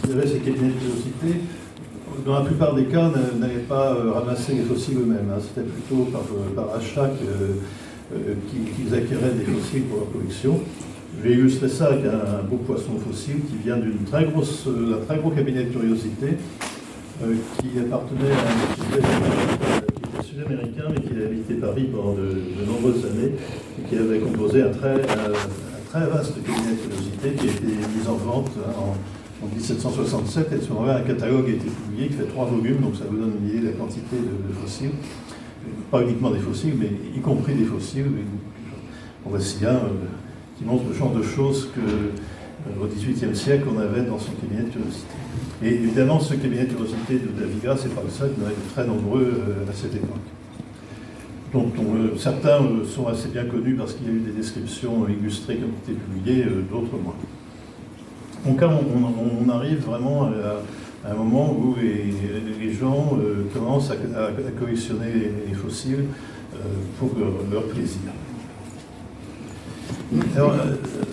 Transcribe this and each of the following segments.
qui avaient ces cabinets de curiosité, dans la plupart des cas, n'avaient pas ramassé les fossiles eux-mêmes. Hein. C'était plutôt par achat qu'ils acquéraient des fossiles pour leur collection. Je vais illustrer ça avec un beau poisson fossile qui vient d'un très gros cabinet de curiosité qui appartenait à un qui était sud-américain, mais qui avait habité Paris pendant de nombreuses années et qui avait composé un très vaste cabinet de curiosité qui a été mis en vente en 1767. Et à ce moment-là, un catalogue a été publié qui fait 3 volumes, donc ça vous donne une idée de la quantité de fossiles. Pas uniquement des fossiles, mais y compris des fossiles. On voici un qui montre le genre de choses qu'au XVIIIe siècle, on avait dans son cabinet de curiosité. Et évidemment, ce cabinet de curiosité de Daviga, c'est pas le seul, il y en avait très nombreux à cette époque. Donc, certains sont assez bien connus parce qu'il y a eu des descriptions illustrées qui ont été publiées, d'autres moins. Donc là, on arrive vraiment à un moment où les gens commencent à collectionner les fossiles pour leur plaisir. Alors,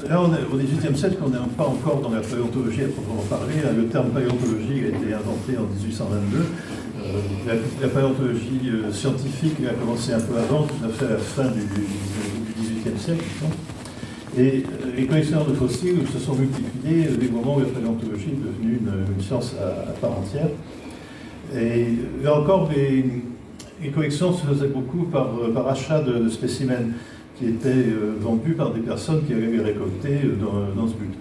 là, au XVIIIe siècle, on n'est pas encore dans la paléontologie à proprement parler. Le terme paléontologie a été inventé en 1822. La paléontologie scientifique a commencé un peu avant, tout à fait à la fin du XVIIIe siècle. Et les collectionneurs de fossiles se sont multipliés au moment où la paléontologie est devenue une science à part entière. Et là encore, les collections se faisaient beaucoup par achat de spécimens qui étaient vendus par des personnes qui allaient les récolter dans ce but.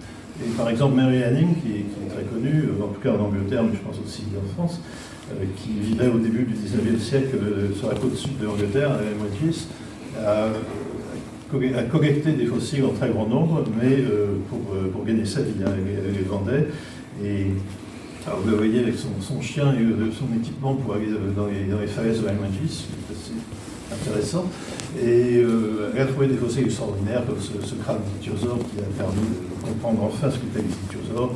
Et par exemple, Mary Anning, qui est très connue, en tout cas en Angleterre, mais je pense aussi en France, qui vivait au début du XIXe siècle sur la côte sud de l'Angleterre, à Moitié, a collecté des fossiles en très grand nombre, mais pour gagner sa vie, hein, elle les vendait. Et alors, vous le voyez avec son chien et son équipement pour aller dans les falaises de la Moitié, c'est assez intéressant. Et elle a trouvé des fossiles extraordinaires, comme ce crâne d'ichthyosaure qui a permis de comprendre enfin ce qu'étaient les ichthyosaures,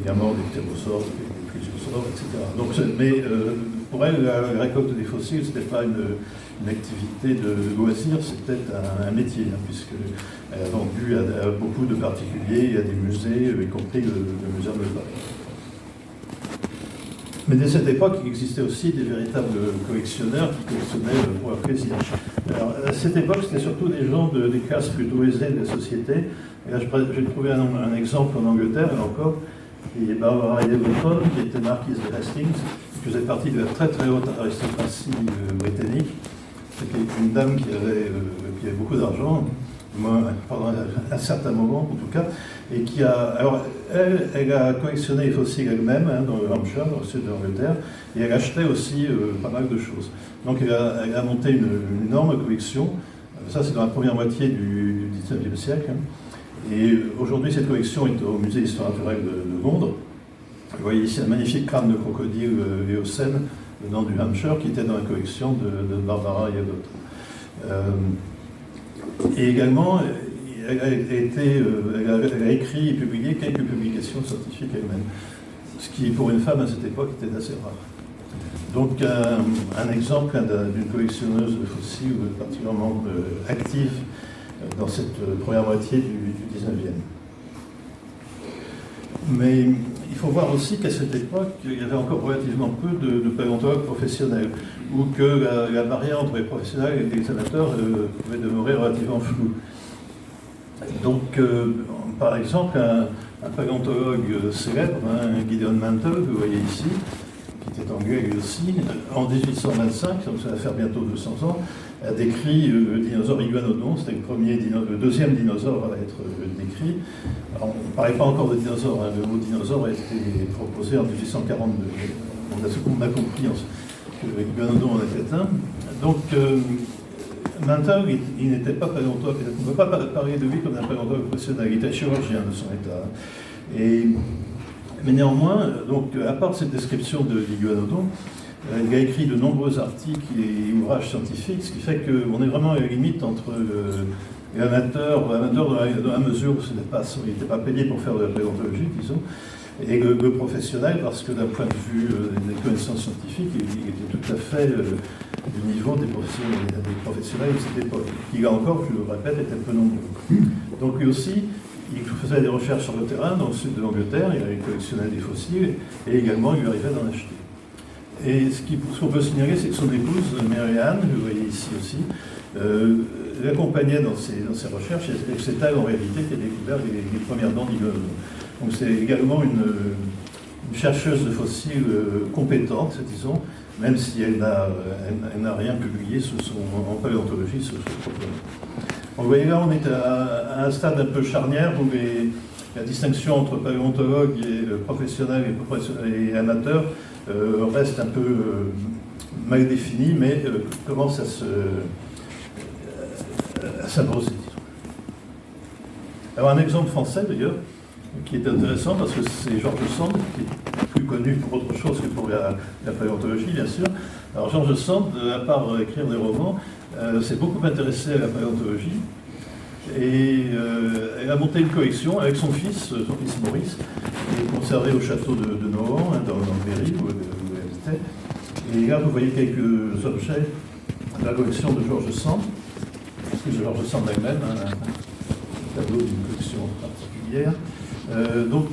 également des ptérosaures, des plésiosaures, etc. Donc, mais pour elle, la récolte des fossiles, ce n'était pas une activité de loisir, c'était un métier, hein, puisqu'elle a vendu à beaucoup de particuliers et à des musées, y compris le musée de Paris. Mais dès cette époque, il existait aussi des véritables collectionneurs qui collectionnaient pour leur plaisir. Alors, à cette époque, c'était surtout des gens des classes plutôt aisées de la société. Et là, j'ai trouvé un exemple en Angleterre, là encore, qui est Barbara Yellowstone, qui était marquise de Hastings, qui faisait partie de la très très haute aristocratie britannique. C'était une dame qui avait beaucoup d'argent, pendant un certain moment en tout cas, et qui a... Alors, elle a collectionné les fossiles elle-même, hein, dans le Hampshire, dans le sud de l'Angleterre, et elle achetait aussi pas mal de choses. Donc elle a monté une énorme collection. Ça, c'est dans la première moitié du XIXe siècle. Hein. Et aujourd'hui, cette collection est au musée d'histoire naturelle de Londres. Vous voyez ici un magnifique crâne de crocodile éocène dans du Hampshire qui était dans la collection de Barbara Yellowstone. Et également, elle a écrit et publié quelques publications scientifiques elle-même, ce qui, pour une femme à cette époque, était assez rare. Donc, un exemple d'une collectionneuse de fossiles particulièrement active dans cette première moitié du 19e. Mais il faut voir aussi qu'à cette époque, il y avait encore relativement peu de paléontologues professionnels, ou que la barrière entre les professionnels et les amateurs pouvait demeurer relativement floue. Donc, par exemple, un paléontologue célèbre, hein, Gideon Mantle, que vous voyez ici, qui était anglais lui aussi, en 1825, donc ça va faire bientôt 200 ans, a décrit le dinosaure Iguanodon. C'était le deuxième dinosaure à être décrit. Alors, on ne parlait pas encore de dinosaure, hein, le mot dinosaure a été proposé en 1842. On a compris que Iguanodon en était un. Donc, Mantle, il n'était pas paléontologue, on ne peut pas parler de lui comme un paléontologue professionnel, il était chirurgien de son état. Mais néanmoins, donc, à part cette description de l'Iguanodon, il a écrit de nombreux articles et ouvrages scientifiques, ce qui fait qu'on est vraiment à la limite entre l'amateur dans la mesure où il n'était pas payé pour faire de la paléontologie, disons, et le professionnel, parce que d'un point de vue des connaissances scientifiques, il était tout à fait du niveau des professionnels de cette époque, qui là encore, je le répète, était peu nombreux. Donc lui aussi, il faisait des recherches sur le terrain, dans le sud de l'Angleterre, il collectionnait des fossiles, et également il lui arrivait d'en acheter. Et ce qu'on peut signaler, c'est que son épouse, Mary Ann, que vous voyez ici aussi, l'accompagnait dans ses recherches, et c'est elle en réalité qui a découvert les premières dents d'Igloo. Donc c'est également une chercheuse de fossiles compétente, disons, même si elle n'a rien publié en paléontologie sur ce problème. Donc vous voyez là, on est à un stade un peu charnière où la distinction entre paléontologue et professionnel et amateur reste un peu mal définie, mais commence à s'imposer. Alors un exemple français d'ailleurs, qui est intéressant parce que c'est George Sand, qui est plus connu pour autre chose que pour la paléontologie, bien sûr. Alors George Sand, à part écrire des romans, s'est beaucoup intéressé à la paléontologie et elle a monté une collection avec son fils Maurice, qui est conservé au château de Nohant, dans le Berry, où elle était. Et là, vous voyez quelques objets de la collection de George Sand, de George Sand elle-même, un tableau d'une collection particulière. Donc,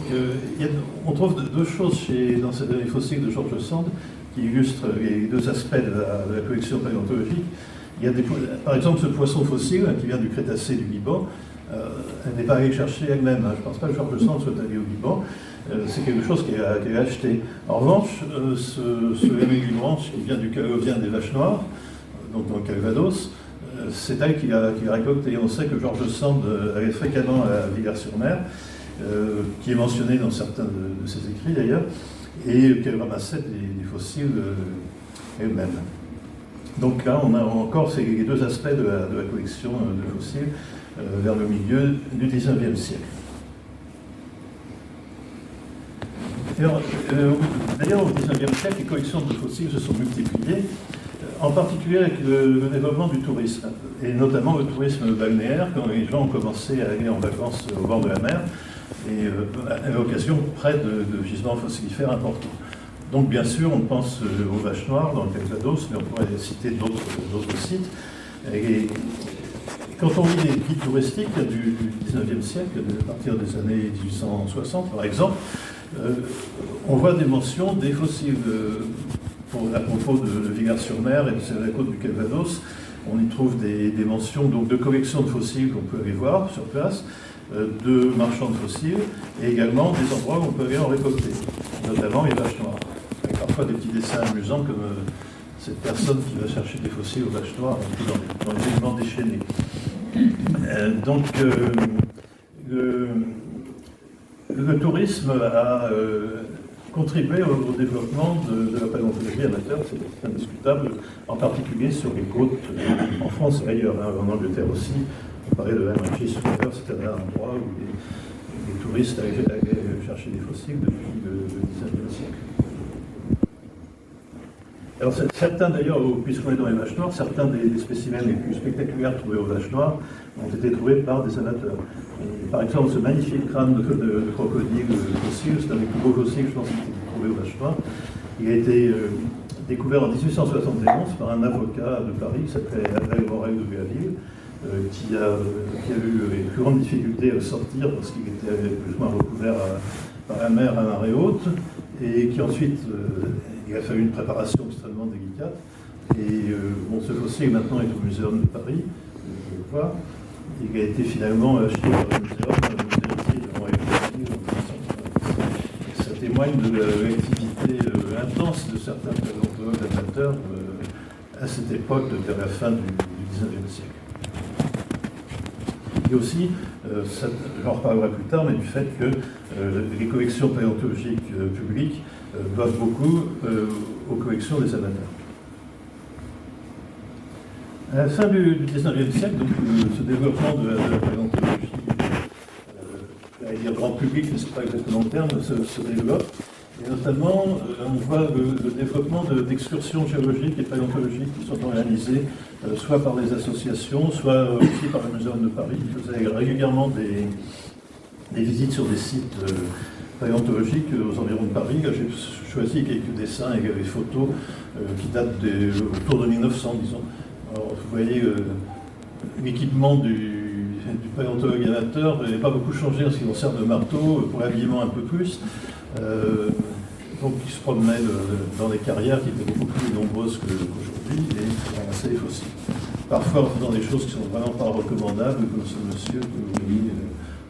on trouve deux choses dans les fossiles de George Sand qui illustrent les deux aspects de la collection paléontologique. Il y a par exemple ce poisson fossile qui vient du Crétacé du Liban. Elle n'est pas allée chercher elle-même. Je ne pense pas que George Sand soit allé au Liban. C'est quelque chose qu'elle a acheté. En revanche, ce Emily Branch qui vient du Caléovien des Vaches Noires, donc dans le Calvados, c'est elle qui l'a récolté. On sait que George Sand allait fréquemment à Villers-sur-Mer, qui est mentionné dans certains de ses écrits d'ailleurs, et qu'elle ramassait des fossiles elle-même. Donc là, on a encore les deux aspects de la collection de fossiles vers le milieu du XIXe siècle. D'ailleurs, au XIXe siècle, les collections de fossiles se sont multipliées, en particulier avec le développement du tourisme, et notamment le tourisme balnéaire, quand les gens ont commencé à aller en vacances au bord de la mer, et à l'occasion près de gisements fossilifères importants. Donc bien sûr, on pense aux Vaches Noires dans le Calvados, mais on pourrait citer d'autres sites. Et quand on lit les guides touristiques du XIXe siècle, à partir des années 1860 par exemple, on voit des mentions des fossiles à propos de Villers-sur-Mer et de la côte du Calvados. On y trouve des mentions donc, de collections de fossiles qu'on peut aller voir sur place, de marchands de fossiles, et également des endroits où on peut aller en récolter, notamment les Vaches Noires. Avec parfois des petits dessins amusants comme cette personne qui va chercher des fossiles aux Vaches Noires dans les éléments déchaînés. Donc le tourisme a contribué au développement de la paléontologie amateur, c'est indiscutable, en particulier sur les côtes en France et ailleurs, en Angleterre aussi. On parlait de Hammerfish tout à l'heure, c'était un endroit où les touristes allaient chercher des fossiles depuis le XIXe siècle. Alors certains d'ailleurs, puisqu'on est dans les Vaches Noires, certains des spécimens les plus spectaculaires trouvés aux Vaches Noires ont été trouvés par des amateurs. Et, par exemple, ce magnifique crâne de crocodile fossile, c'est un des plus beaux fossiles, je pense, qui a été trouvé aux Vaches Noires. Il a été découvert en 1871 par un avocat de Paris qui s'appelait Abel Morel de Béaville, qui a eu les plus grandes difficultés à le sortir parce qu'il était plus ou moins recouvert par la mer à marée haute, et qui ensuite, il a fallu une préparation extrêmement délicate. Et ce fossile maintenant est au Muséum de Paris, je le vois. Il a été finalement acheté par le muséum Ça témoigne de l'activité intense de certains paléontologues amateurs à cette époque, vers la fin du XIXe siècle. Et aussi, j'en reparlerai plus tard, mais du fait que les collections paléontologiques publiques doivent beaucoup aux collections des amateurs. À la fin du XIXe siècle, donc, ce développement de la paléontologie, à dire grand public, mais ce n'est pas exactement le terme, se développe. Et notamment, on voit le développement d'excursions géologiques et paléontologiques qui sont organisées soit par des associations, soit aussi par le Muséum de Paris, qui faisait régulièrement des visites sur des sites paléontologiques aux environs de Paris. J'ai choisi quelques dessins et des photos qui datent autour de 1900, disons. Alors, vous voyez l'équipement paléontologue amateur n'avait pas beaucoup changé en ce qui concerne le marteau, pour l'habillement un peu plus. Donc il se promenait dans des carrières qui étaient beaucoup plus nombreuses qu'aujourd'hui et ramassaient les fossiles. Parfois en faisant des choses qui ne sont vraiment pas recommandables, comme ce monsieur que vous voyez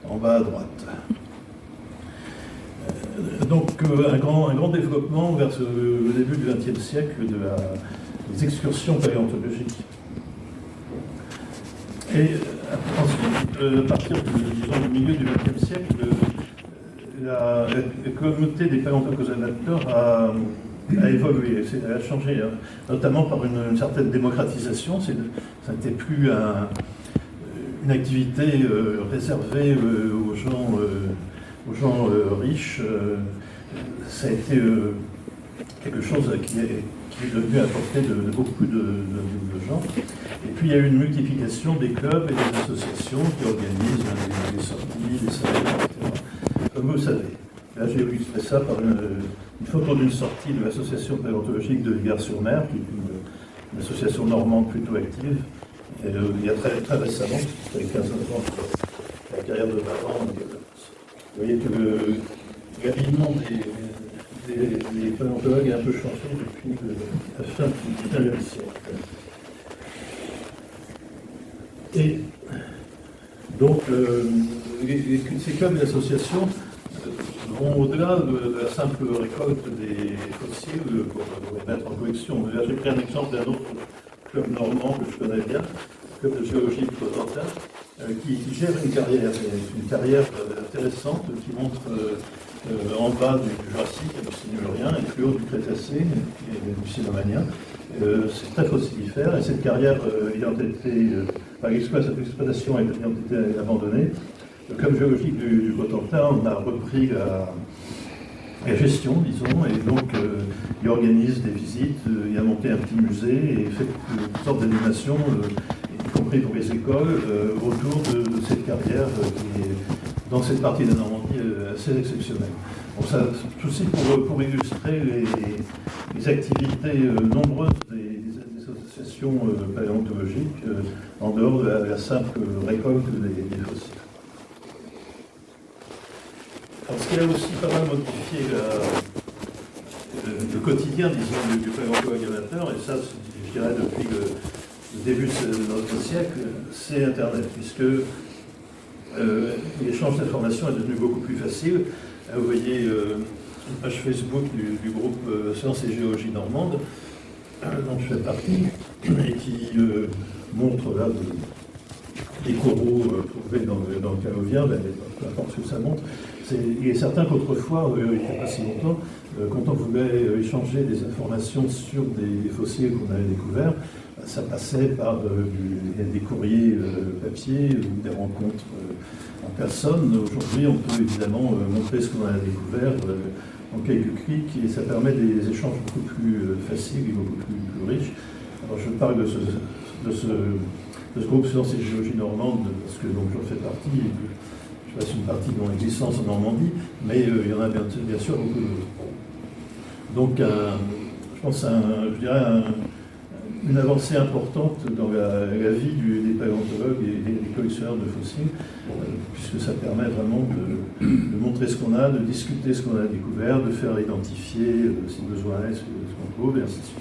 en bas à droite. Donc un grand développement vers le début du XXe siècle des excursions paléontologiques. Et ensuite, à partir du milieu du XXe siècle, la communauté des paléontologues amateurs a évolué, a changé, hein, notamment par une certaine démocratisation. Ça n'était plus une activité réservée aux gens riches. Ça a été quelque chose qui est devenu à portée de beaucoup de gens. Et puis il y a eu une multiplication des clubs et des associations qui organisent des sorties, des salles, etc. Comme vous le savez. Là j'ai illustré ça par une photo d'une sortie de l'association paléontologique de Ligard-sur-Mer, qui est une association normande plutôt active. Et, il y a très récemment, c'était 15 ans, la carrière de parents. Vous voyez que l'habillement des paléontologues a un peu changé depuis la fin du XIXe siècle. Et donc, ces clubs et associations vont au-delà de la simple récolte des fossiles pour les mettre en collection. Là, j'ai pris un exemple d'un autre club normand que je connais bien, le club de géologie du Cotentin, qui gère une carrière intéressante qui montre en bas du Jurassique et du Silurien et plus haut du Crétacé et du Cénomanien. C'est très fossilifère et cette carrière ayant été, par l'exploitation ayant été abandonnée, le club géologique du Cotentin on a repris la gestion, disons, et donc il organise des visites, il a monté un petit musée et fait une sorte d'animation, y compris pour les écoles, autour de cette carrière qui est, dans cette partie de la Normandie, assez exceptionnelle. Bon, ça, tout aussi pour illustrer les activités nombreuses des associations paléontologiques en dehors de la simple récolte des fossiles. Alors, ce qui a aussi pas mal modifié le quotidien, disons, du paléontologue amateur, et ça, je dirais, depuis le début de notre siècle, c'est Internet, puisque l'échange d'informations est devenu beaucoup plus facile. Vous voyez une page Facebook du groupe Sciences et Géologie Normande, dont je fais partie, et qui montre là des coraux trouvés dans le Calovien, peu importe ce que ça montre. Il est certain qu'autrefois, il n'y a pas si longtemps, quand on voulait échanger des informations sur des fossiles qu'on avait découverts, ça passait par des courriers papier ou des rencontres en personne. Aujourd'hui, on peut évidemment montrer ce qu'on a découvert en quelques clics et ça permet des échanges beaucoup plus faciles et beaucoup plus riches. Alors je parle de ce groupe Sciences et Géologie Normande parce que donc, j'en fais partie et que je passe une partie de mon existence en Normandie, mais il y en a bien sûr beaucoup d'autres. Donc je pense je dirais une avancée importante dans la vie des paléontologues et des collectionneurs de fossiles, puisque ça permet vraiment de montrer ce qu'on a, de discuter ce qu'on a découvert, de faire identifier si besoin est ce qu'on trouve, et ainsi de suite.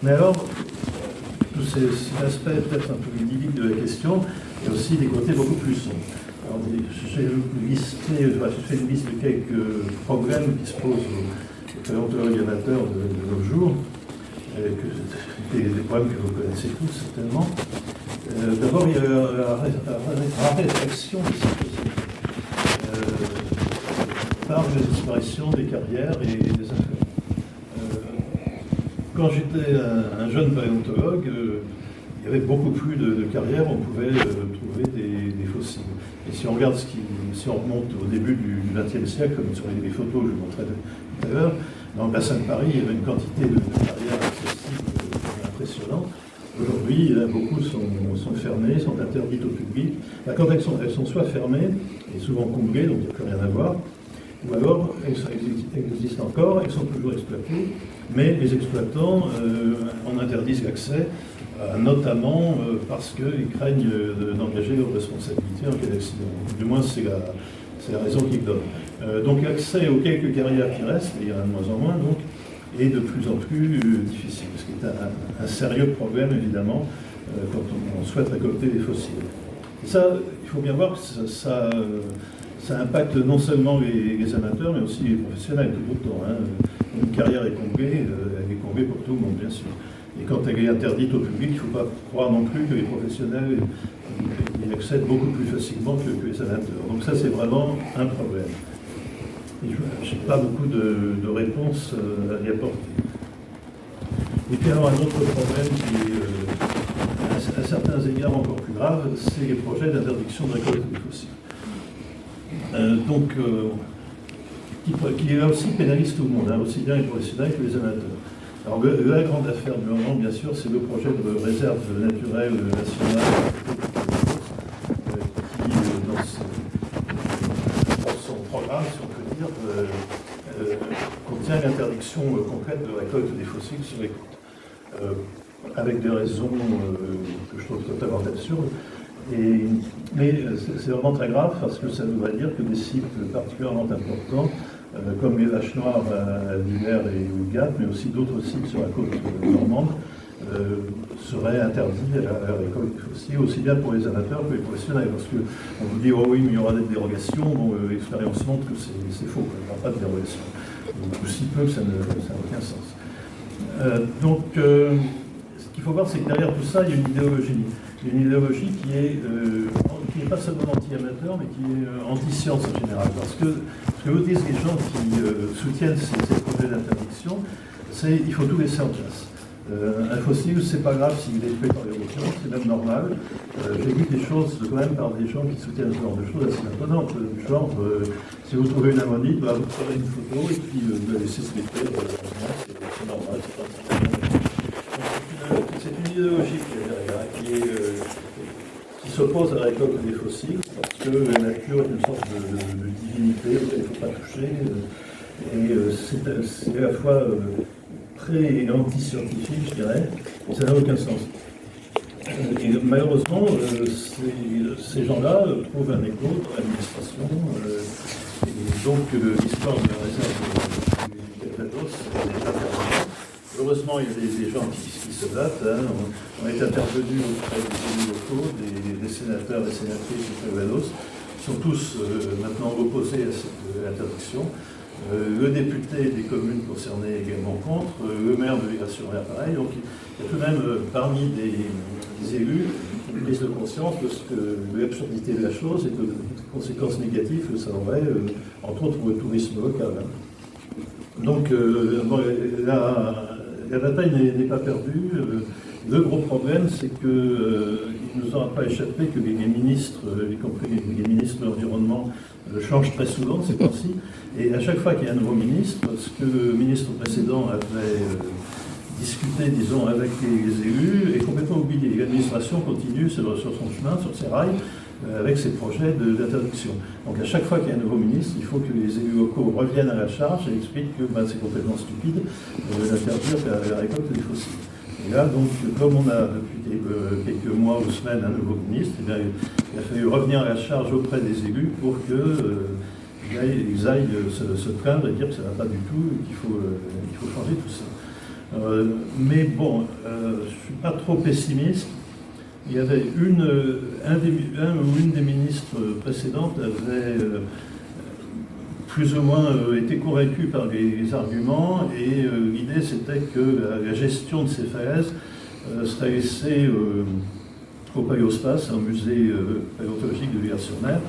Mais alors, tous ces aspects peut-être un peu idylliques de la question, il y a aussi des côtés beaucoup plus sombres. Alors, j'ai fait une liste de quelques problèmes qui se posent aux paléontologues amateurs de nos jours, des problèmes que vous connaissez tous certainement. D'abord, il y a la raréfaction de ces fossiles par la disparition des carrières et des affluents. Quand j'étais un jeune paléontologue, il y avait beaucoup plus de carrières, on pouvait trouver des fossiles. Et si on regarde si on remonte au début du XXe siècle, comme sur les photos que je vous montrais tout à l'heure, dans le bassin de Paris, il y avait une quantité de carrières accessibles impressionnante. Aujourd'hui, beaucoup sont fermées, sont interdites au public. Quand elles sont soit fermées, et souvent comblées, donc il n'y a plus rien à voir, ou alors elles existent encore, elles sont toujours exploitées, mais les exploitants en interdisent l'accès notamment parce qu'ils craignent d'engager leurs responsabilités en cas d'accident. Du moins, c'est la raison qu'ils donnent. Donc l'accès aux quelques carrières qui restent, et il y en a de moins en moins, donc, est de plus en plus difficile, ce qui est un sérieux problème, évidemment, quand on souhaite récolter les fossiles. Et ça, il faut bien voir que ça impacte non seulement les amateurs, mais aussi les professionnels, tout autant. Hein. Une carrière est comblée, elle est comblée pour tout le monde, bien sûr. Et quand elle est interdite au public, il ne faut pas croire non plus que les professionnels y accèdent beaucoup plus facilement que les amateurs. Donc ça, c'est vraiment un problème. Et je n'ai pas beaucoup de réponses à y apporter. Et puis alors, un autre problème qui est à certains égards encore plus grave, c'est les projets d'interdiction de récolte des fossiles. Qui là aussi pénalise tout le monde, hein, aussi bien les professionnels que les amateurs. Alors la grande affaire du moment, bien sûr, c'est le projet de réserve naturelle nationale qui, dans son programme, si on peut dire, contient l'interdiction complète de récolte des fossiles sur les côtes. Avec des raisons que je trouve totalement absurdes. Mais c'est vraiment très grave parce que ça voudrait dire que des sites particulièrement importants, comme les Vaches Noires à l'hiver et au Gap, mais aussi d'autres sites sur la côte normande, seraient interdits à la récolte des fossiles, aussi bien pour les amateurs que les professionnels. Parce qu'on vous dit, oh oui, mais il y aura des dérogations. Bon, l'expérience montre que c'est faux, il n'y aura pas de dérogation. Donc, aussi peu que ça n'a aucun sens. Ce qu'il faut voir, c'est que derrière tout ça, il y a une idéologie. Il y a une idéologie qui n'est pas seulement anti-amateur, mais qui est anti-science en général. Parce que ce que vous disent les gens qui soutiennent ces projets d'interdiction, c'est qu'il faut tout laisser en place. Un fossile, c'est pas grave s'il est fait par l'éruption, c'est même normal. J'ai vu des choses quand même par des gens qui soutiennent ce genre de choses assez étonnantes. Du genre, si vous trouvez une ammonite, vous prenez une photo et puis vous la laissez se mettre. C'est normal, c'est pas c'est une idéologie qui s'oppose à la récolte des fossiles, parce que la nature est une sorte de divinité auquel il ne faut pas toucher. Et c'est à la fois très anti-scientifique, je dirais, et ça n'a aucun sens. Et malheureusement, ces gens-là trouvent un écho dans l'administration. Et donc, l'histoire de la réserve du Calvados n'est pas terminée. Heureusement, il y a des gens qui se battent. Hein. On est intervenu auprès des élus locaux, des sénateurs et sénatrices du Calvados, qui sont tous maintenant opposés à cette interdiction. Le député des communes concernées également contre, le maire de Villars-sur-Mer pareil. Donc il y a tout de même parmi des élus une prise de conscience de l'absurdité de la chose et de conséquences négatives que ça aurait, entre autres pour le tourisme local. Donc la bataille n'est pas perdue. Le gros problème, c'est qu'il ne nous aura pas échappé que les ministres, y compris les ministres de l'Environnement, changent très souvent ces temps-ci. Et à chaque fois qu'il y a un nouveau ministre, ce que le ministre précédent avait discuté, disons, avec les élus, est complètement oublié. L'administration continue sur son chemin, sur ses rails, avec ses projets d'interdiction. Donc à chaque fois qu'il y a un nouveau ministre, il faut que les élus locaux reviennent à la charge et expliquent que c'est complètement stupide d'interdire la récolte des fossiles. Et là, donc, comme on a depuis quelques mois ou semaines un nouveau ministre, eh bien, il a fallu revenir à la charge auprès des élus pour qu'ils aillent se plaindre et dire que ça ne va pas du tout et qu'il faut changer tout ça. Mais bon, je ne suis pas trop pessimiste. Il y avait un ou une des ministres précédentes avait plus ou moins été convaincu par les arguments et l'idée c'était que la gestion de ces falaises serait laissée au Paléospace, un musée paléontologique de Villars-sur-Mer.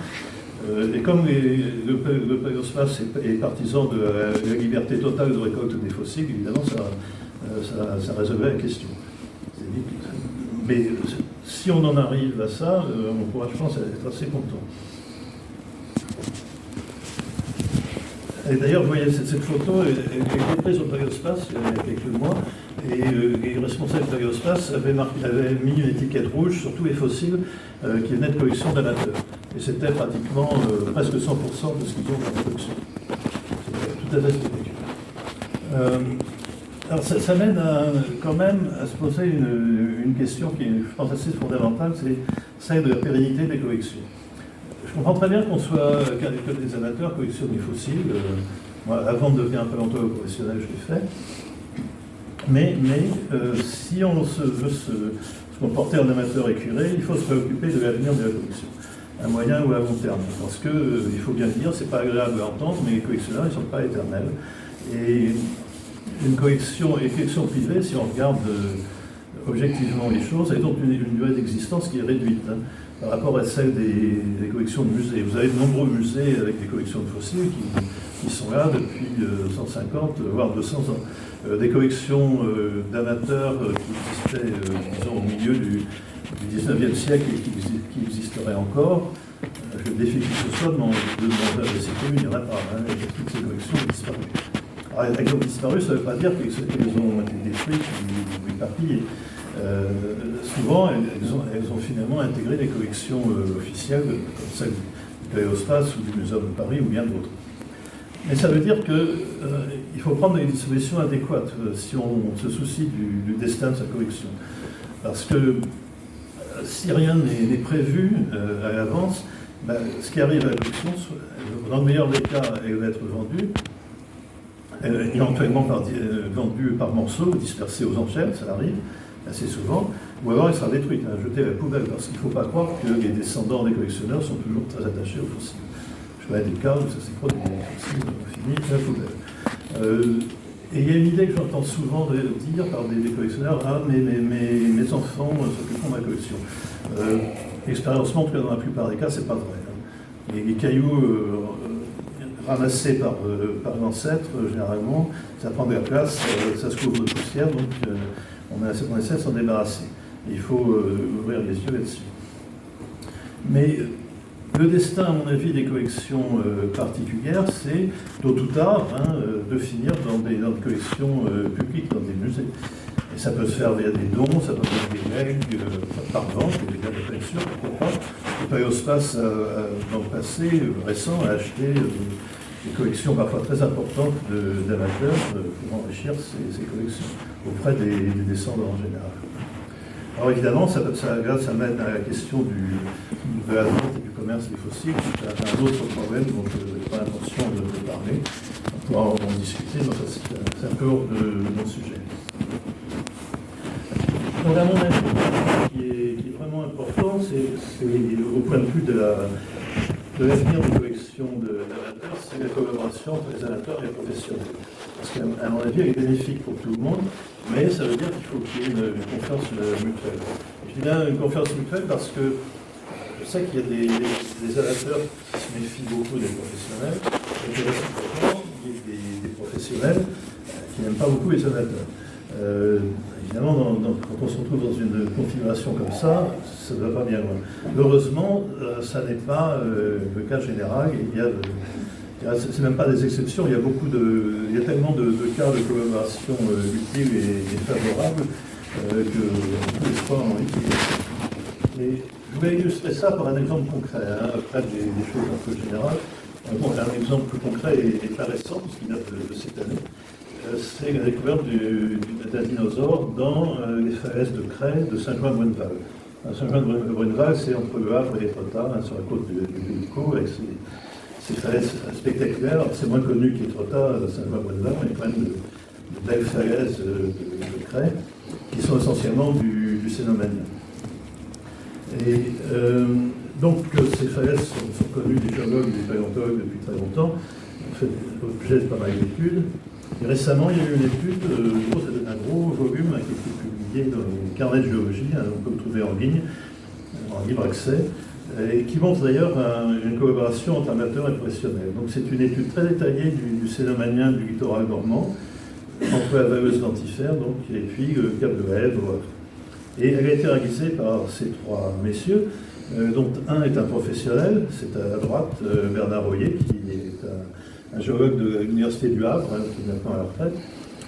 Et comme le Paléospace est partisan de la liberté totale de récolte des fossiles, évidemment ça résolvait la question. Mais si on en arrive à ça, on pourra, je pense, être assez content. Et d'ailleurs, vous voyez, cette photo, elle était prise au Paléospace il y a quelques mois, et les responsables du Paléospace avaient mis une étiquette rouge sur tous les fossiles qui venaient de collections d'amateurs. Et c'était pratiquement presque 100% de ce qu'ils ont dans la collection. C'était tout à fait spectaculaire. Alors ça mène quand même à se poser une question qui est, je pense, assez fondamentale, c'est celle de la pérennité des collections. Je comprends très bien qu'on soit que des amateurs collectionnent des fossiles. Moi, avant de devenir un paléontologue professionnel, je l'ai fait. Mais si on veut se comporter en amateur écuré, il faut se préoccuper de l'avenir de la collection, à moyen ou à long terme. Parce que, il faut bien le dire, c'est pas agréable à entendre, mais les collectionneurs, ils ne sont pas éternels. Et une collection privée, si on regarde objectivement les choses, a donc une durée d'existence qui est réduite par rapport à celle des collections de musées. Vous avez de nombreux musées avec des collections de fossiles qui sont là depuis 150, voire 200 ans. Des collections d'amateurs qui existaient, disons, au milieu du 19e siècle et qui existeraient encore. Je défie qui que ce soit de demander à ces communes, il n'y en a pas. Toutes ces collections ont disparu. Alors, elles ont disparu, ça ne veut pas dire qu'elles ont été détruites ou éparpillées. Souvent, elles ont finalement intégré des collections officielles, comme celle du Paléospace ou du Muséum de Paris ou bien d'autres. Mais ça veut dire qu'il faut prendre des dispositions adéquates si on se soucie du destin de sa collection. Parce que si rien n'est prévu à l'avance, ce qui arrive à la collection, dans le meilleur des cas, elle va être vendue, éventuellement vendue par morceaux, dispersée aux enchères, ça arrive assez souvent, ou alors elle sera détruite, jetée à la poubelle, parce qu'il ne faut pas croire que les descendants des collectionneurs sont toujours très attachés aux fossiles. Je connais des cas où ça s'est produit, les fossiles ont fini à la poubelle. Et il y a une idée que j'entends souvent dire par des collectionneurs, « Ah, mais mes enfants s'occuperont de ma collection ». L'expérience montre que dans la plupart des cas, ce n'est pas vrai. Les cailloux ramassés par l'ancêtre, généralement, ça prend de la place, ça se couvre de poussière, donc on essaie de s'en débarrasser. Il faut ouvrir les yeux là-dessus. Mais le destin, à mon avis, des collections particulières, c'est, tôt ou tard, de finir dans des collections publiques, dans des musées. Et ça peut se faire via des dons, ça peut être des legs, par vente, des legs de collection, pourquoi pas. Le Paléospace, dans le passé récent, a acheté des collections parfois très importantes d'amateurs pour enrichir ces collections auprès des descendants en général. Alors évidemment, ça mène à la question de la vente et du commerce des fossiles. C'est un autre problème dont je n'ai pas l'intention de parler. On pourra en discuter, mais c'est un peu hors de mon sujet. Donc à mon avis, qui est vraiment important, c'est au point de vue de l'avenir des collections d'amateurs, c'est la collaboration entre les amateurs et les professionnels. Parce qu'à mon avis, elle est bénéfique pour tout le monde, mais ça veut dire qu'il faut qu'il y ait une confiance mutuelle. Je dis bien une confiance mutuelle parce que je sais qu'il y a des amateurs qui se méfient beaucoup des professionnels, et que réciproquement, il y a des professionnels qui n'aiment pas beaucoup les amateurs. Évidemment, quand on se retrouve dans une configuration comme ça ne va pas bien loin. Heureusement, ça n'est pas le cas général. C'est même pas des exceptions. Il y a tellement de cas de collaboration utile et favorable que tous les fois en utilise. Et je vais illustrer ça par un exemple concret, après des choses un peu générales. Un exemple plus concret et très récent, puisqu'il date de cette année. C'est la découverte d'un dinosaure dans les falaises de craie de Saint-Jean-de-Bruneval. Saint-Jean-de-Bruneval, c'est entre Le Havre et Étretat, sur la côte du Pays-de-Caux, avec ces falaises spectaculaires. C'est moins connu qu'Étretat, Saint-Jean-de-Bruneval, mais quand même de belles falaises de craie, qui sont essentiellement du Cénomanien. Et donc, ces falaises sont connues des géologues et des paléontologues depuis très longtemps, ont fait l'objet de pas mal d'études. Et récemment, il y a eu une étude, un gros volume qui a été publié dans le carnet de géologie, on peut le trouver en ligne, en libre accès, et qui montre d'ailleurs une collaboration entre amateurs et professionnels. Donc c'est une étude très détaillée du Cénomanien du littoral normand, entre la Valleuse d'Antifère, et puis le Cap de la Hève. Et elle a été réalisée par ces trois messieurs, dont un est un professionnel, c'est à droite Bernard Royer, qui est un géologue de l'Université du Havre, qui est maintenant à la retraite,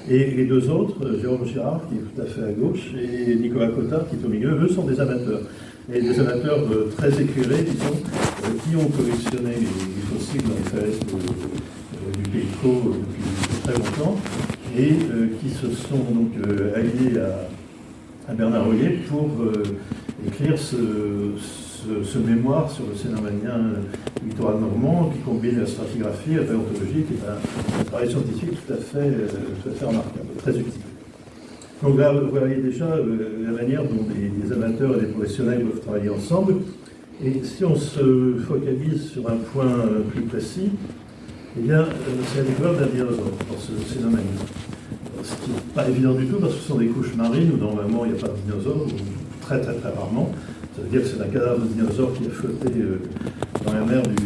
et les deux autres, Jérôme Girard, qui est tout à fait à gauche, et Nicolas Cottard, qui est au milieu, eux sont des amateurs. Et des amateurs très éclairés, disons, qui ont collectionné les fossiles dans les falaises du Pays-de-Caux depuis très longtemps, et qui se sont donc alliés à Bernard Hoyer pour écrire ce mémoire sur le cénomanien littoral normand qui combine la stratigraphie et la paléontologie, qui est un travail scientifique tout à fait remarquable, très utile. Donc là, vous voyez déjà la manière dont les amateurs et les professionnels peuvent travailler ensemble. Et si on se focalise sur un point plus précis, eh bien, c'est la découverte d'un dinosaure dans ce cénomanien. Ce qui n'est pas évident du tout parce que ce sont des couches marines où normalement il n'y a pas de dinosaures, ou très rarement. Ça veut dire que c'est un cadavre de dinosaure qui a flotté dans la mer du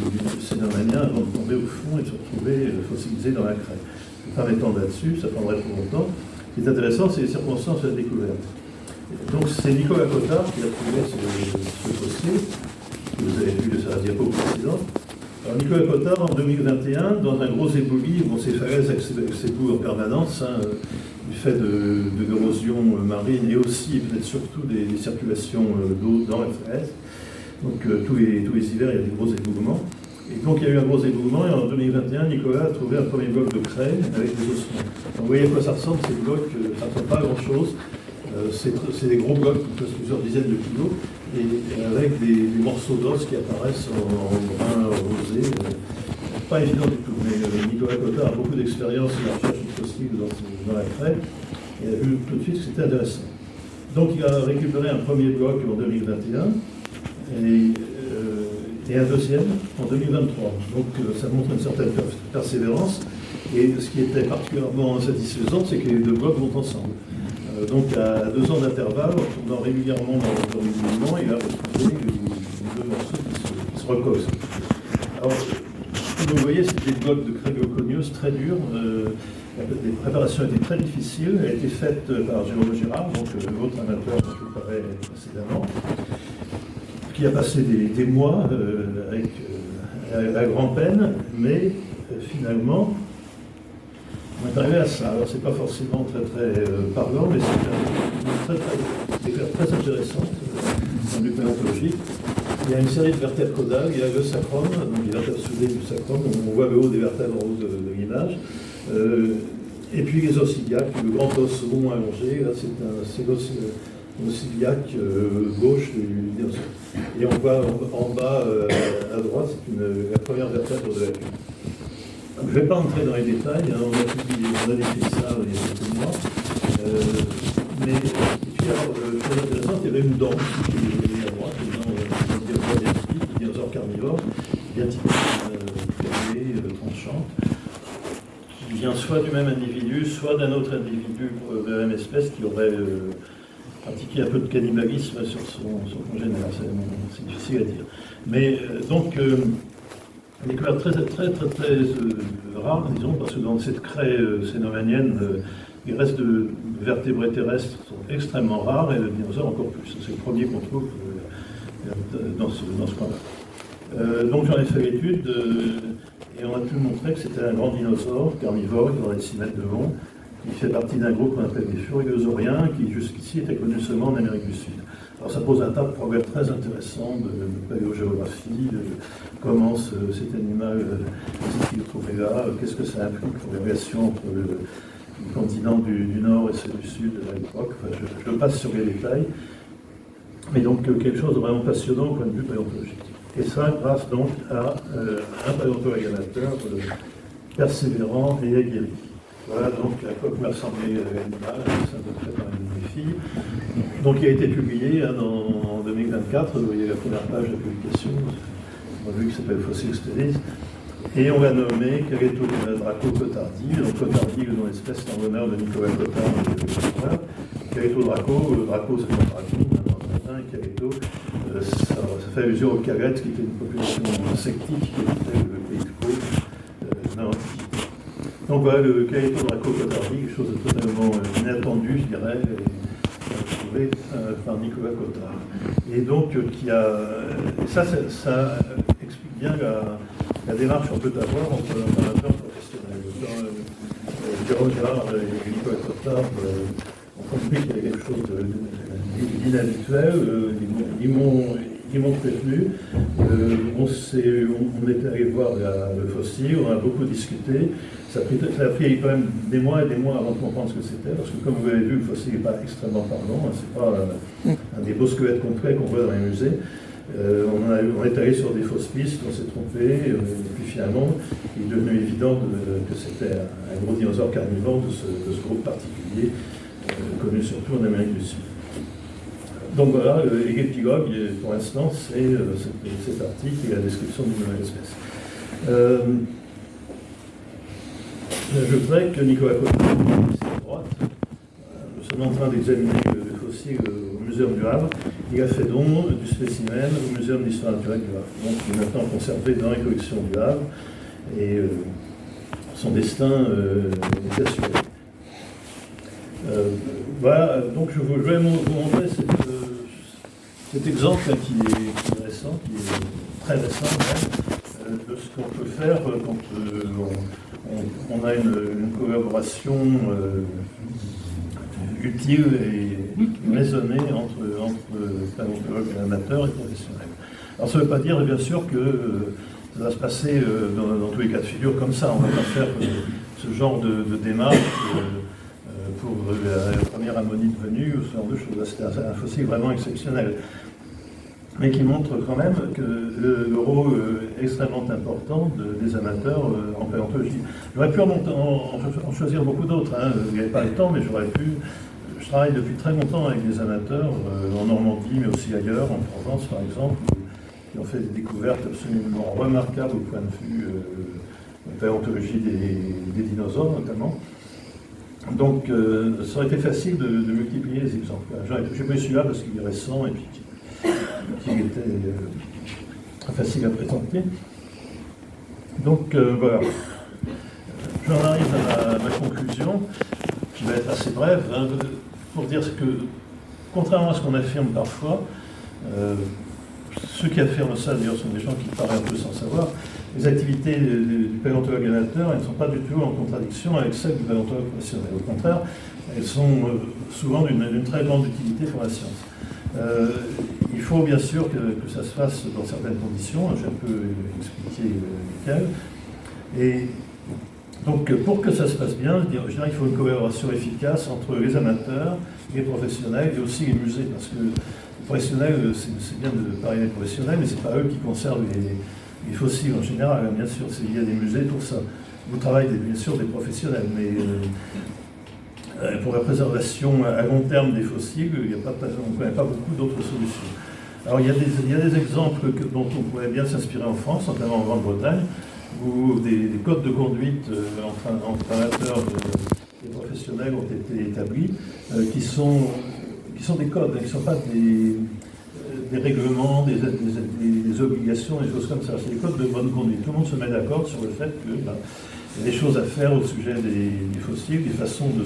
cénomanien avant de tomber au fond et de se retrouver fossilisé dans la craie. Je ne vais pas m'étendre là-dessus, ça prendrait trop longtemps. Ce qui est intéressant, c'est les circonstances de la découverte. Donc c'est Nicolas Cottard qui a trouvé ce fossile, que vous avez vu sur la diapo précédente. Alors Nicolas Cottard, en 2021, dans un gros éboulis, ces falaises s'ébouent en permanence, du fait de l'érosion marine et aussi, et peut-être surtout, des circulations d'eau dans les falaises. Donc tous les hivers, il y a des gros éboulements. Et donc il y a eu un gros éboulement, et en 2021, Nicolas a trouvé un premier bloc de craie avec des ossements. Donc vous voyez à quoi ça ressemble, ces blocs, ça ne ressemble pas à grand-chose. C'est des gros blocs qui pesent plusieurs dizaines de kilos, et avec des morceaux d'os qui apparaissent en brun rosé. Pas évident du tout, mais Nicolas Cottard a beaucoup d'expérience sur la recherche de fossiles dans la craie, et a vu tout de suite que c'était intéressant. Donc il a récupéré un premier bloc en 2021, et un deuxième en 2023. Donc ça montre une certaine persévérance, et ce qui était particulièrement satisfaisant, c'est que les deux blocs vont ensemble. Donc à 2 ans d'intervalle, en tournant régulièrement dans les mouvements, il a retrouvé les deux morceaux qui se recollent. Alors, comme vous voyez, c'est des blocs de craie glauconieuse très durs. Les préparations étaient très difficiles. Elle a été faite par Jérôme Girard, donc l'autre amateur dont je vous parlais précédemment, qui a passé des mois à grande-peine, mais finalement, on est arrivé à ça. Alors, c'est pas forcément très parlant, mais c'est une découverte très intéressante dans le paléontologique. Il y a une série de vertèbres caudales, il y a le sacrum, donc les vertèbres soudées du sacrum, on voit le haut des vertèbres en haut de l'image. Et puis les os iliaques, le grand os rond allongé, là c'est l'os iliaque gauche du dinosaure. Et on voit en bas à droite, c'est la première vertèbre de la queue. Je ne vais pas entrer dans les détails, hein, on a décrit ça il y a quelques mois. Mais et puis alors, très intéressant, il y avait une dent qui est à droite, une dinosaure carnivore, bien typique, tranchante, qui vient soit du même individu, soit d'un autre individu de la même espèce qui aurait pratiqué un peu de cannibalisme sur son congénère. C'est difficile à dire. Mais donc, une découverte très rare, disons, parce que dans cette craie cénomanienne, les restes de vertébrés terrestres sont extrêmement rares et le dinosaure encore plus. C'est le premier qu'on trouve dans ce coin-là. Donc j'en ai fait l'étude et on a pu montrer que c'était un grand dinosaure carnivore qui aurait 6 mètres de long, qui fait partie d'un groupe qu'on appelle les furigosauriens, qui jusqu'ici était connu seulement en Amérique du Sud. Alors ça pose un tas de problèmes très intéressants de paléogéographie, de comment cet animal s'est-il trouvé là, qu'est-ce que ça implique pour les relations entre le continent du Nord et ceux du Sud à l'époque. Enfin, je passe sur les détails, mais donc quelque chose de vraiment passionnant au point de vue paléontologique. Et ça grâce donc à un paléontologue amateur persévérant et aguerri. Voilà donc à quoi pouvait ressembler l'animal, c'est à peu près par une fille. Donc il a été publié en 2024, vous voyez la première page de la publication, on a vu que ça s'appelle Fossil Studies, et on l'a nommé Careto Draco Cottardi. Donc Cottardi, le nom d'espèce, c'est en l'honneur de Nicolas Cottard et de Cottard. Careto Draco, Draco c'est un dragon, un latin, et Careto, ça fait allusion aux Carettes, qui était une population insectique qui habitait le pays de Caux dans l'Antiquité. Donc voilà, le Careto Draco Cottardi, quelque chose de totalement inattendu, je dirais, trouvé par Nicolas Cottard. Et donc, ça explique bien la démarche qu'on peut avoir entre un amateur professionnel. Jérôme Girard et Nicolas Cottard ont compris qu'il y avait quelque chose d'inhabituel. Ils ils m'ont prévenu. On est allé voir le fossile, on a beaucoup discuté. Ça a pris quand même des mois et des mois avant de comprendre ce que c'était, parce que comme vous l'avez vu, le fossile n'est pas extrêmement parlant, hein, c'est pas un des beaux squelettes complets qu'on voit dans les musées. On est allé sur des fausses pistes, on s'est trompé, et puis finalement, il est devenu évident que c'était un gros dinosaure carnivore de ce groupe particulier, connu surtout en Amérique du Sud. Donc voilà, l'épilogue, pour l'instant, c'est cet article et la description d'une nouvelle espèce. Je voudrais que Nicolas Cotin, ici à droite, nous sommes en train d'examiner le fossile au Muséum du Havre. Il a fait don du spécimen au Muséum d'histoire naturelle du Havre. Donc il est maintenant conservé dans les collections du Havre et son destin est assuré. Voilà, donc je vais vous montrer cet exemple qui est récent, qui est très récent même, de ce qu'on peut faire quand on a une collaboration utile et raisonnée entre paléontologues amateurs et professionnels. Alors ça ne veut pas dire bien sûr que ça va se passer dans tous les cas de figure comme ça. On ne va pas faire ce genre de démarche pour la première ammonite venue ou ce genre de choses. C'est un fossile vraiment exceptionnel, mais qui montre quand même que le rôle extrêmement important des amateurs en paléontologie. J'aurais pu en choisir beaucoup d'autres, hein. Il n'y avait pas le temps, mais j'aurais pu. Je travaille depuis très longtemps avec des amateurs en Normandie, mais aussi ailleurs, en Provence par exemple, qui ont fait des découvertes absolument remarquables au point de vue de la paléontologie des dinosaures notamment. Donc ça aurait été facile de multiplier les exemples. J'ai pris celui-là parce qu'il est récent et puis qu'il était très facile à présenter. Donc voilà. J'en arrive à ma conclusion, qui va être assez brève, hein, pour dire que, contrairement à ce qu'on affirme parfois, ceux qui affirment ça d'ailleurs sont des gens qui parlent un peu sans savoir, les activités du paléontologue amateur, elles ne sont pas du tout en contradiction avec celles du paléontologue professionnel. Au contraire, elles sont souvent d'une très grande utilité pour la science. Il faut bien sûr que ça se fasse dans certaines conditions, j'ai un peu expliqué lesquelles. Et donc pour que ça se passe bien, je dirais qu'il faut une collaboration efficace entre les amateurs, les professionnels et aussi les musées, parce que les professionnels, c'est bien de parler des professionnels, mais ce n'est pas eux qui conservent les fossiles en général, bien sûr, il y a des musées pour ça. Vous travaillez bien sûr des professionnels, mais pour la préservation à long terme des fossiles, on ne connaît pas beaucoup d'autres solutions. Alors il y a des exemples dont on pourrait bien s'inspirer en France, notamment en Grande-Bretagne, où des codes de conduite entre amateurs et professionnels ont été établis, qui sont des codes, qui ne sont pas des règlements, des obligations, des choses comme ça. C'est des codes de bonne conduite. Tout le monde se met d'accord sur le fait qu'il y a des choses à faire au sujet des fossiles, des façons de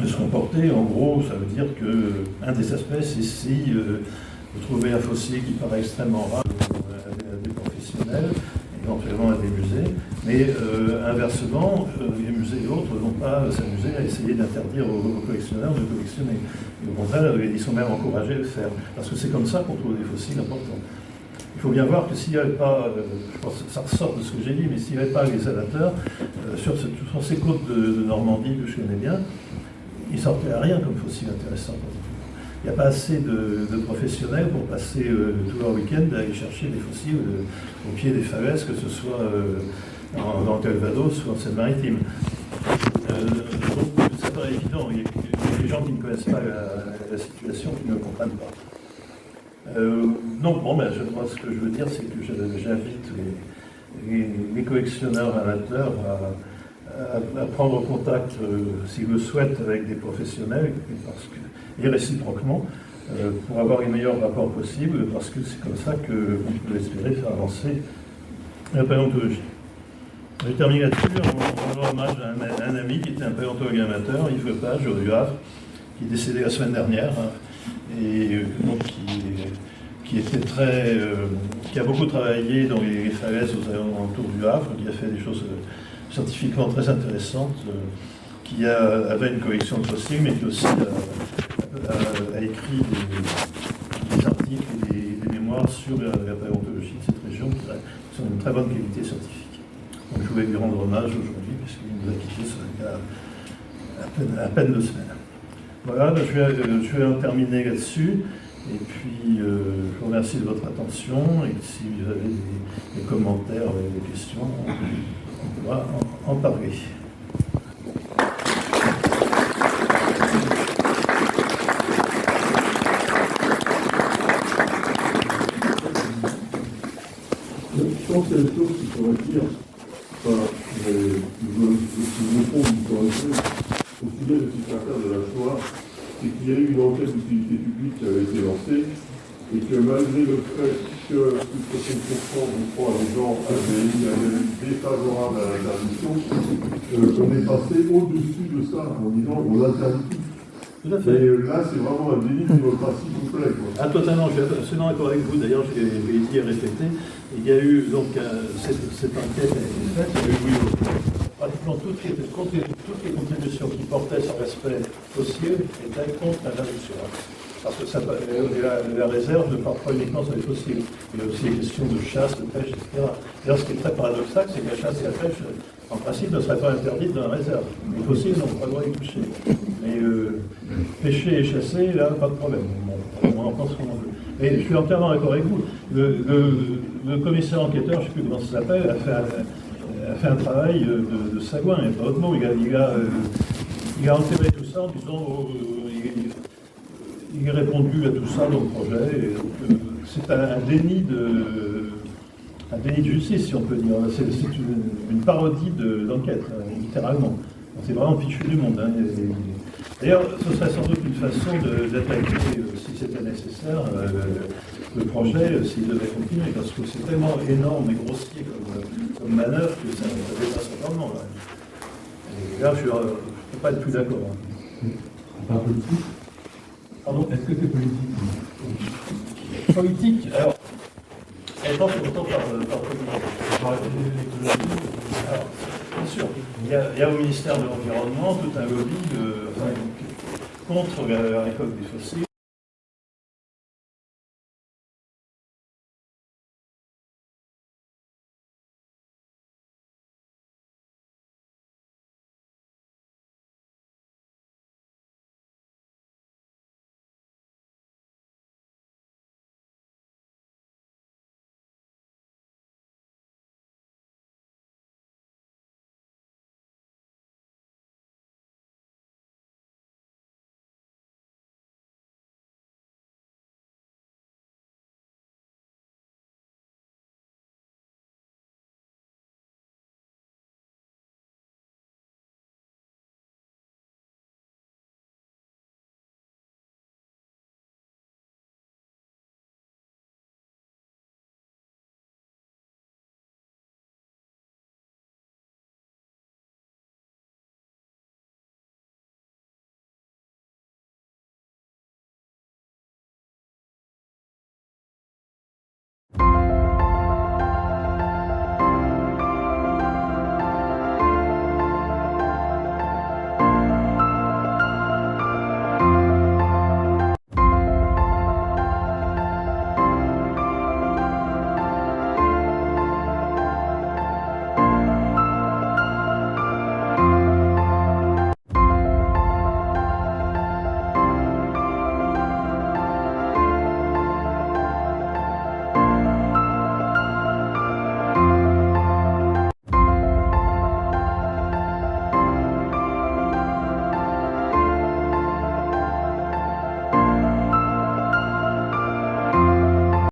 se comporter. En gros, ça veut dire qu'un des aspects, c'est si vous trouvez un fossile qui paraît extrêmement rare à des professionnels, éventuellement à des musées, mais inversement, les musées et autres ne vont pas s'amuser à essayer d'interdire aux collectionneurs de collectionner. Et au contraire, ils sont même encouragés à le faire, parce que c'est comme ça qu'on trouve des fossiles importants. Il faut bien voir que s'il n'y avait pas, je pense que ça ressort de ce que j'ai dit, mais s'il n'y avait pas les amateurs, sur ces côtes de Normandie que je connais bien, il ne sortait à rien comme fossile intéressant. Il n'y a pas assez de professionnels pour passer tout leur week-end à aller chercher des fossiles au pied des falaises, que ce soit dans le Calvados ou en Seine-Maritime. Donc ça paraît évident, il y a des gens qui ne connaissent pas la situation, qui ne le comprennent pas. Donc bon, moi ce que je veux dire, c'est que j'invite les collectionneurs amateurs à prendre contact, s'ils le souhaitent, avec des professionnels, et réciproquement, pour avoir les meilleurs rapports possibles, parce que c'est comme ça qu'on peut espérer faire avancer la paléontologie. Je termine là-dessus en rendant hommage à un ami qui était un paléontologue amateur, Yves Lepage, du Havre, qui est décédé la semaine dernière, et donc qui a beaucoup travaillé dans les falaises aux alentours du Havre, qui a fait des choses scientifiquement très intéressantes, qui avait une collection de fossiles, mais qui aussi a écrit des articles statistiques et des mémoires sur la paléontologie de cette région qui sont d'une très bonne qualité scientifique. Donc je voulais lui rendre hommage aujourd'hui, puisqu'il nous a quittés il y a à peine 2 semaines. Voilà, je vais en terminer là-dessus. Et puis, je vous remercie de votre attention. Et si vous avez des commentaires, des questions, on pourra en parler. Je pense qu'il y a des choses qu'il faudrait dire. Enfin, le fond du projet, au sujet de cette affaire de la Shoah, c'est qu'il y a eu une enquête d'utilité publique qui avait été lancée, et que malgré le fait que plus de 60%, je crois, des gens avaient une analyse défavorable à l'interdiction, on est passé au-dessus de ça en disant on l'interdit. Tout à fait. Et là, c'est vraiment un délit de démocratie complet. Ah, totalement, je suis absolument d'accord avec vous. D'ailleurs, je l'ai dit et répété. Il y a eu donc cette enquête a été faite, il y a eu pratiquement toutes les contributions qui portaient sur l'aspect fossile étaient contre l'interdiction. Parce que la réserve ne porte pas uniquement sur les fossiles. Il y a aussi les questions de chasse, de pêche, etc. D'ailleurs, ce qui est très paradoxal, c'est que la chasse et la pêche, en principe, ne seraient pas interdites dans la réserve. Les fossiles n'ont pas le droit d'y toucher. Mais pêcher et chasser, là, pas de problème. Bon, on en pense ce qu'on veut. Et je suis entièrement d'accord avec vous. Le commissaire enquêteur, je ne sais plus comment ça s'appelle, a fait un travail de sagouin, il n'y a pas d'autre mot. Il a enterré tout ça en disant il a répondu à tout ça dans le projet. C'est un déni de justice, si on peut dire. C'est une parodie d'enquête, littéralement. C'est vraiment fichu du monde. Hein. D'ailleurs, ce serait sans doute une façon d'attaquer, si c'était nécessaire, le projet, s'il devait continuer, parce que c'est tellement énorme et grossier comme manœuvre que ça dépasse totalement. Là. Et là, je ne peux pas être plus d'accord. Hein. Pas politique. Pardon ? Est-ce que c'est politique ? Politique, alors, elle porte autant par alors, bien sûr, il y a au ministère de l'Environnement tout un lobby contre la récolte des fossiles.